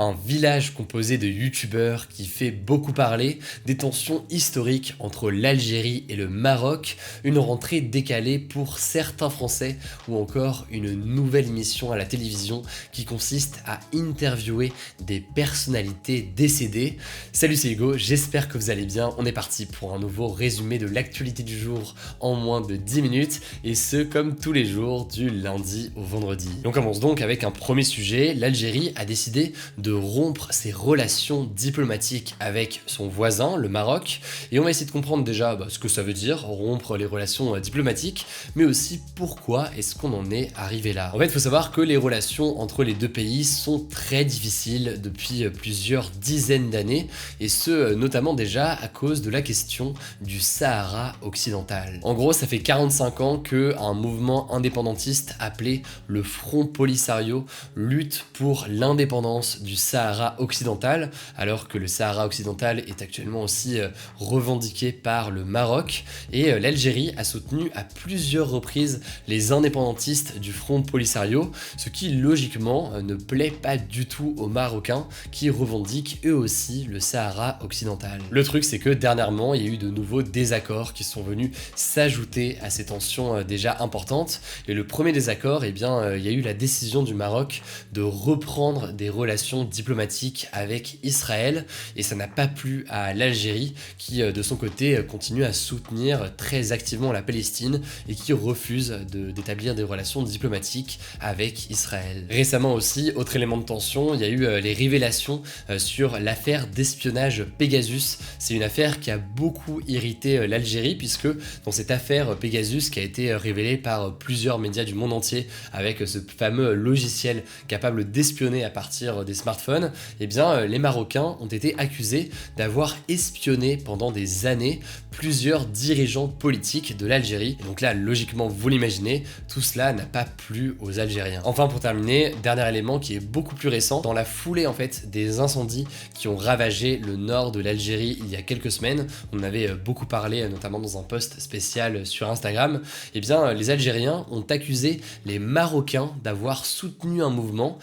Un village composé de youtubeurs qui fait beaucoup parler, des tensions historiques entre l'Algérie et le Maroc, une rentrée décalée pour certains Français ou encore une nouvelle émission à la télévision qui consiste à interviewer des personnalités décédées. Salut, c'est Hugo, j'espère que vous allez bien. On est parti pour un nouveau résumé de l'actualité du jour en moins de 10 minutes et ce comme tous les jours du lundi au vendredi. On commence donc avec un premier sujet. L'Algérie a décidé de rompre ses relations diplomatiques avec son voisin, le Maroc, et on va essayer de comprendre déjà ce que ça veut dire, rompre les relations diplomatiques, mais aussi pourquoi est-ce qu'on en est arrivé là. En fait, il faut savoir que les relations entre les deux pays sont très difficiles depuis plusieurs dizaines d'années, et ce, notamment déjà à cause de la question du Sahara occidental. En gros, ça fait 45 ans qu'un mouvement indépendantiste appelé le Front Polisario lutte pour l'indépendance du Sahara occidental, alors que le Sahara occidental est actuellement aussi revendiqué par le Maroc, et l'Algérie a soutenu à plusieurs reprises les indépendantistes du Front Polisario, ce qui logiquement ne plaît pas du tout aux Marocains qui revendiquent eux aussi le Sahara occidental. Le truc, c'est que dernièrement, il y a eu de nouveaux désaccords qui sont venus s'ajouter à ces tensions déjà importantes, et le premier désaccord, il y a eu la décision du Maroc de reprendre des relations diplomatiques avec Israël, et ça n'a pas plu à l'Algérie qui de son côté continue à soutenir très activement la Palestine et qui refuse d'établir des relations diplomatiques avec Israël. Récemment aussi, autre élément de tension, il y a eu les révélations sur l'affaire d'espionnage Pegasus. C'est une affaire qui a beaucoup irrité l'Algérie, puisque dans cette affaire Pegasus qui a été révélée par plusieurs médias du monde entier avec ce fameux logiciel capable d'espionner à partir des smartphones, les Marocains ont été accusés d'avoir espionné pendant des années plusieurs dirigeants politiques de l'Algérie. Et donc là, logiquement, vous l'imaginez, tout cela n'a pas plu aux Algériens. Enfin, pour terminer, dernier élément qui est beaucoup plus récent, dans la foulée en fait des incendies qui ont ravagé le nord de l'Algérie il y a quelques semaines, on en avait beaucoup parlé notamment dans un post spécial sur Instagram, les Algériens ont accusé les Marocains d'avoir soutenu un mouvement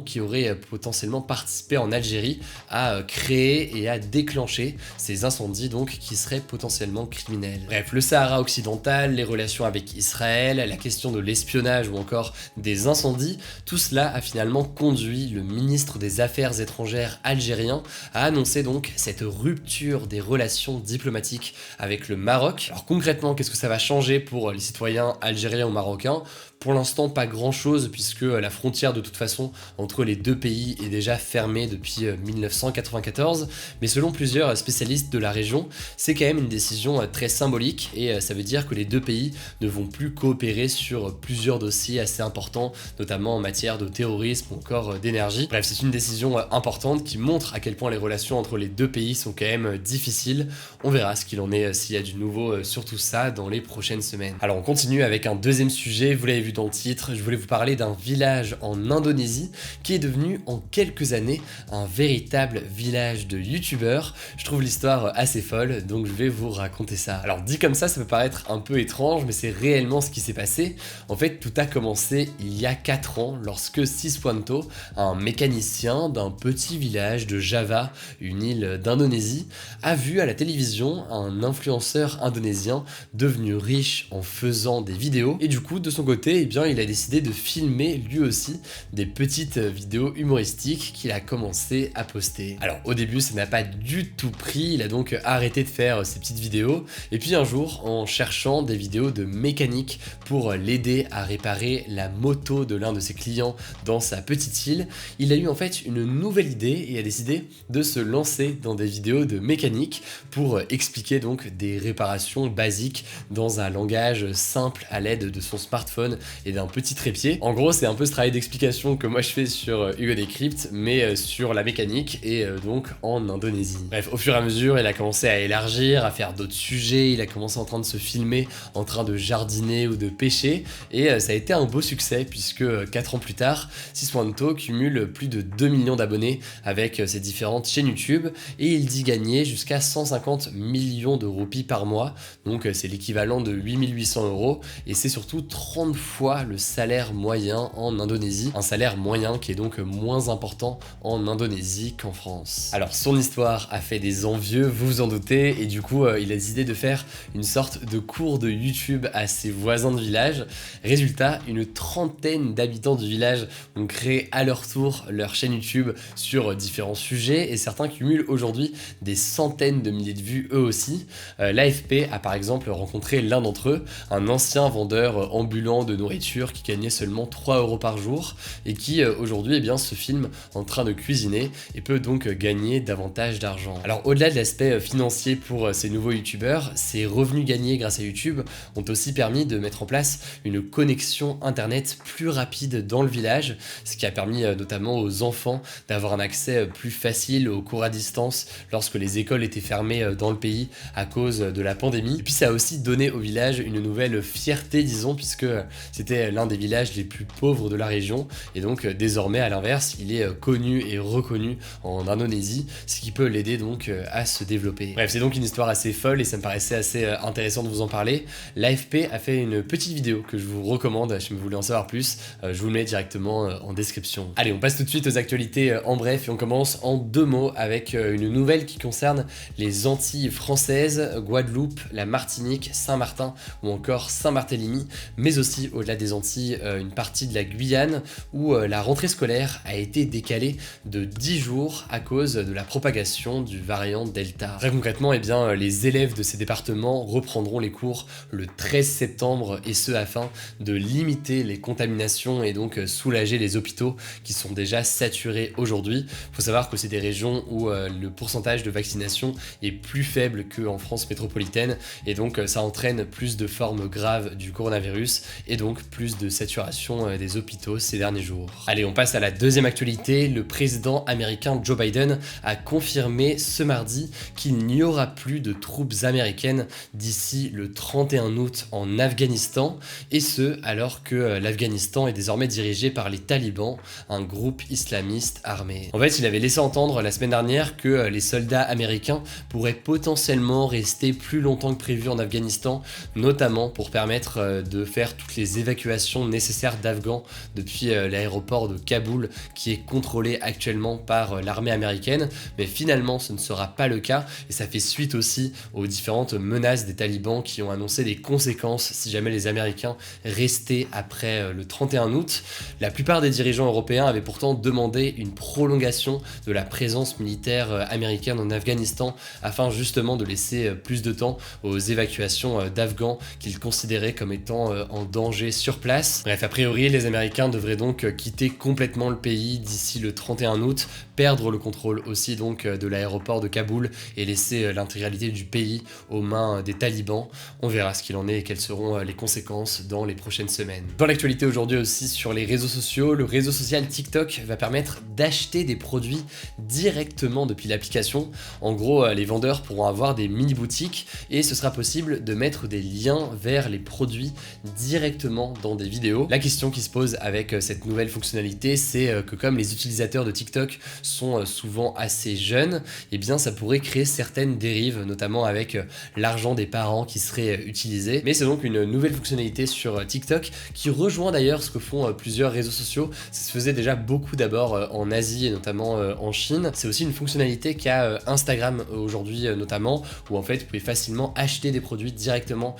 qui aurait potentiellement participé en Algérie à créer et à déclencher ces incendies donc qui seraient potentiellement criminels. Bref, le Sahara occidental, les relations avec Israël, la question de l'espionnage ou encore des incendies, tout cela a finalement conduit le ministre des Affaires étrangères algérien à annoncer donc cette rupture des relations diplomatiques avec le Maroc. Alors concrètement, qu'est-ce que ça va changer pour les citoyens algériens ou marocains ? Pour l'instant, pas grand-chose, puisque la frontière de toute façon entre les deux pays est déjà fermée depuis 1994, mais selon plusieurs spécialistes de la région, c'est quand même une décision très symbolique, et ça veut dire que les deux pays ne vont plus coopérer sur plusieurs dossiers assez importants, notamment en matière de terrorisme ou encore d'énergie. Bref, c'est une décision importante qui montre à quel point les relations entre les deux pays sont quand même difficiles. On verra ce qu'il en est, s'il y a du nouveau sur tout ça dans les prochaines semaines. Alors on continue avec un deuxième sujet, vous l'avez vu dans le titre, je voulais vous parler d'un village en Indonésie qui est devenu en quelques années un véritable village de youtubeurs. Je trouve l'histoire assez folle, donc je vais vous raconter ça. Alors dit comme ça peut paraître un peu étrange, mais c'est réellement ce qui s'est passé. En fait, tout a commencé il y a 4 ans lorsque Siswanto, un mécanicien d'un petit village de Java, une île d'Indonésie, a vu à la télévision un influenceur indonésien devenu riche en faisant des vidéos, et du coup de son côté il a décidé de filmer lui aussi des petites vidéos humoristiques qu'il a commencé à poster. Alors au début ça n'a pas du tout pris, il a donc arrêté de faire ces petites vidéos, et puis un jour en cherchant des vidéos de mécanique pour l'aider à réparer la moto de l'un de ses clients dans sa petite île, il a eu en fait une nouvelle idée et a décidé de se lancer dans des vidéos de mécanique pour expliquer donc des réparations basiques dans un langage simple à l'aide de son smartphone et d'un petit trépied. En gros, c'est un peu ce travail d'explication que moi je fais sur Hugo Decrypt, mais sur la mécanique et donc en Indonésie. Bref, au fur et à mesure, il a commencé à élargir, à faire d'autres sujets, il a commencé en train de se filmer en train de jardiner ou de pêcher, et ça a été un beau succès puisque 4 ans plus tard, Siswanto cumule plus de 2 millions d'abonnés avec ses différentes chaînes YouTube, et il dit gagner jusqu'à 150 millions de roupies par mois, donc c'est l'équivalent de 8800 €, et c'est surtout 30 fois le salaire moyen en Indonésie, un salaire moyen qui est donc moins moins important en Indonésie qu'en France. Alors son histoire a fait des envieux, vous vous en doutez, et du coup il a décidé de faire une sorte de cours de YouTube à ses voisins de village. Résultat, une trentaine d'habitants du village ont créé à leur tour leur chaîne YouTube sur différents sujets, et certains cumulent aujourd'hui des centaines de milliers de vues eux aussi. L'AFP a par exemple rencontré l'un d'entre eux, un ancien vendeur ambulant de nourriture qui gagnait seulement 3 € par jour et qui aujourd'hui eh bien, se filme en train de cuisiner et peut donc gagner davantage d'argent. Alors au-delà de l'aspect financier pour ces nouveaux youtubeurs, ces revenus gagnés grâce à YouTube ont aussi permis de mettre en place une connexion internet plus rapide dans le village, ce qui a permis notamment aux enfants d'avoir un accès plus facile aux cours à distance lorsque les écoles étaient fermées dans le pays à cause de la pandémie. Et puis ça a aussi donné au village une nouvelle fierté, disons, puisque c'était l'un des villages les plus pauvres de la région, et donc désormais à l'inverse, il est connu et reconnu en Indonésie, ce qui peut l'aider donc à se développer. Bref, c'est donc une histoire assez folle et ça me paraissait assez intéressant de vous en parler. L'AFP a fait une petite vidéo que je vous recommande si vous voulez en savoir plus, je vous le mets directement en description. Allez, on passe tout de suite aux actualités en bref et on commence en 2 mots avec une nouvelle qui concerne les Antilles françaises, Guadeloupe, la Martinique, Saint-Martin ou encore Saint-Barthélemy, mais aussi au-delà des Antilles, une partie de la Guyane où la rentrée scolaire a été décalée de 10 jours à cause de la propagation du variant Delta. Très concrètement, eh bien, les élèves de ces départements reprendront les cours le 13 septembre et ce afin de limiter les contaminations et donc soulager les hôpitaux qui sont déjà saturés aujourd'hui. Il faut savoir que c'est des régions où le pourcentage de vaccination est plus faible qu'en France métropolitaine et donc ça entraîne plus de formes graves du coronavirus et donc plus de saturation des hôpitaux ces derniers jours. Allez, on passe à la deuxième actualité. Le président américain Joe Biden a confirmé ce mardi qu'il n'y aura plus de troupes américaines d'ici le 31 août en Afghanistan, et ce alors que l'Afghanistan est désormais dirigé par les talibans, un groupe islamiste armé. En fait, il avait laissé entendre la semaine dernière que les soldats américains pourraient potentiellement rester plus longtemps que prévu en Afghanistan, notamment pour permettre de faire toutes les évacuations nécessaires d'Afghans depuis l'aéroport de Kaboul qui est contrôlé actuellement par l'armée américaine, mais finalement ce ne sera pas le cas et ça fait suite aussi aux différentes menaces des talibans qui ont annoncé des conséquences si jamais les Américains restaient après le 31 août. La plupart des dirigeants européens avaient pourtant demandé une prolongation de la présence militaire américaine en Afghanistan afin justement de laisser plus de temps aux évacuations d'Afghans qu'ils considéraient comme étant en danger sur place. Bref, a priori, les Américains devraient donc quitter complètement le pays d'ici le 31 août, perdre le contrôle aussi donc de l'aéroport de Kaboul et laisser l'intégralité du pays aux mains des talibans. On verra ce qu'il en est et quelles seront les conséquences dans les prochaines semaines. Dans l'actualité aujourd'hui aussi sur les réseaux sociaux, le réseau social TikTok va permettre d'acheter des produits directement depuis l'application. En gros, les vendeurs pourront avoir des mini-boutiques et ce sera possible de mettre des liens vers les produits directement dans des vidéos. La question qui se pose avec cette nouvelle fonctionnalité, c'est que comme les utilisateurs de TikTok sont souvent assez jeunes, eh bien ça pourrait créer certaines dérives, notamment avec l'argent des parents qui serait utilisé. Mais c'est donc une nouvelle fonctionnalité sur TikTok qui rejoint d'ailleurs ce que font plusieurs réseaux sociaux. Ça se faisait déjà beaucoup d'abord en Asie et notamment en Chine. C'est aussi une fonctionnalité qu'a Instagram aujourd'hui notamment, où en fait vous pouvez facilement acheter des produits directement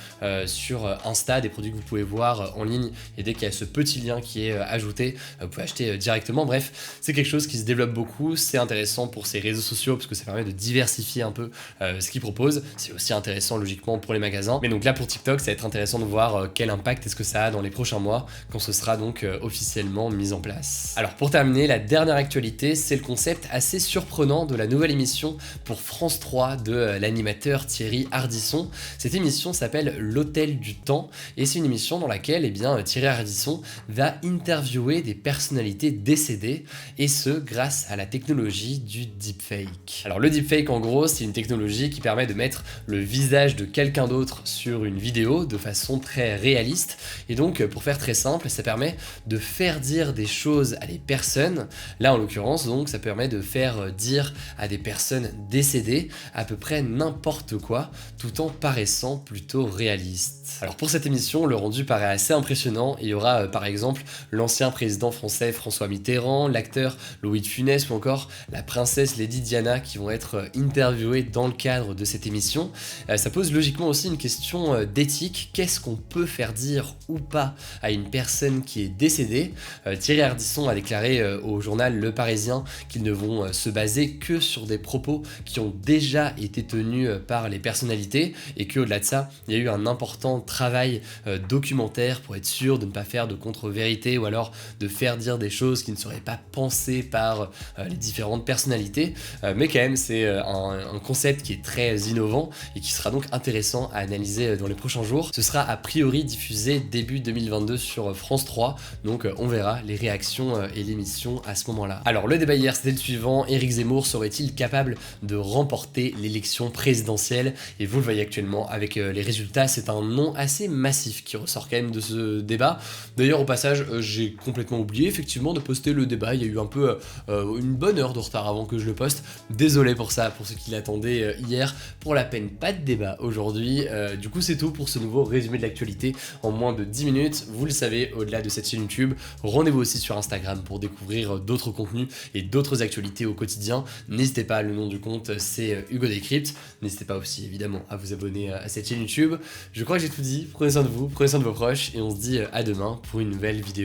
sur Insta, des produits que vous pouvez voir en ligne, et dès qu'il y a ce petit lien qui est ajouté, vous pouvez acheter directement. Bref, c'est quelque chose qui se développe beaucoup, c'est intéressant pour ces réseaux sociaux parce que ça permet de diversifier un peu ce qu'ils proposent. C'est aussi intéressant logiquement pour les magasins, mais donc là pour TikTok ça va être intéressant de voir quel impact est-ce que ça a dans les prochains mois quand ce sera donc officiellement mis en place. Alors pour terminer, la dernière actualité, c'est le concept assez surprenant de la nouvelle émission pour France 3 de l'animateur Thierry Ardisson. Cette émission s'appelle L'Hôtel du Temps et c'est une émission dans laquelle eh bien, Thierry Ardisson va interviewer des personnalités décédées, et ce grâce à la technologie du deepfake. Alors le deepfake en gros c'est une technologie qui permet de mettre le visage de quelqu'un d'autre sur une vidéo de façon très réaliste, et donc pour faire très simple ça permet de faire dire des choses à des personnes. Là en l'occurrence donc ça permet de faire dire à des personnes décédées à peu près n'importe quoi tout en paraissant plutôt réaliste. Alors pour cette émission le rendu paraît assez impressionnant, il y aura par exemple l'ancien président français François Mitterrand, notamment l'acteur Louis de Funès ou encore la princesse Lady Diana qui vont être interviewés dans le cadre de cette émission. Ça pose logiquement aussi une question d'éthique. Qu'est-ce qu'on peut faire dire ou pas à une personne qui est décédée? Thierry Ardisson a déclaré au journal Le Parisien qu'ils ne vont se baser que sur des propos qui ont déjà été tenus par les personnalités et qu'au-delà de ça, il y a eu un important travail documentaire pour être sûr de ne pas faire de contre-vérité ou alors de faire dire des choses qui ne seraient pas pensées par les différentes personnalités. Mais quand même, c'est un concept qui est très innovant et qui sera donc intéressant à analyser dans les prochains jours. Ce sera a priori diffusé début 2022 sur France 3, donc on verra les réactions et l'émission à ce moment-là. Alors le débat hier c'était le suivant: Éric Zemmour serait-il capable de remporter l'élection présidentielle? Et vous le voyez actuellement avec les résultats, c'est un nom assez massif qui ressort quand même de ce débat. D'ailleurs au passage, j'ai complètement oublié effectivement de poster le débat, il y a eu un peu une bonne heure de retard avant que je le poste. Désolé pour ça, pour ceux qui l'attendaient hier. Pour la peine, pas de débat aujourd'hui. Du coup c'est tout pour ce nouveau résumé de l'actualité en moins de 10 minutes. Vous le savez, au-delà de cette chaîne YouTube, rendez-vous aussi sur Instagram pour découvrir d'autres contenus et d'autres actualités au quotidien. N'hésitez pas, le nom du compte c'est Hugo Décrypte. N'hésitez pas aussi évidemment à vous abonner à cette chaîne YouTube. Je crois que j'ai tout dit, prenez soin de vous, prenez soin de vos proches et on se dit à demain pour une nouvelle vidéo.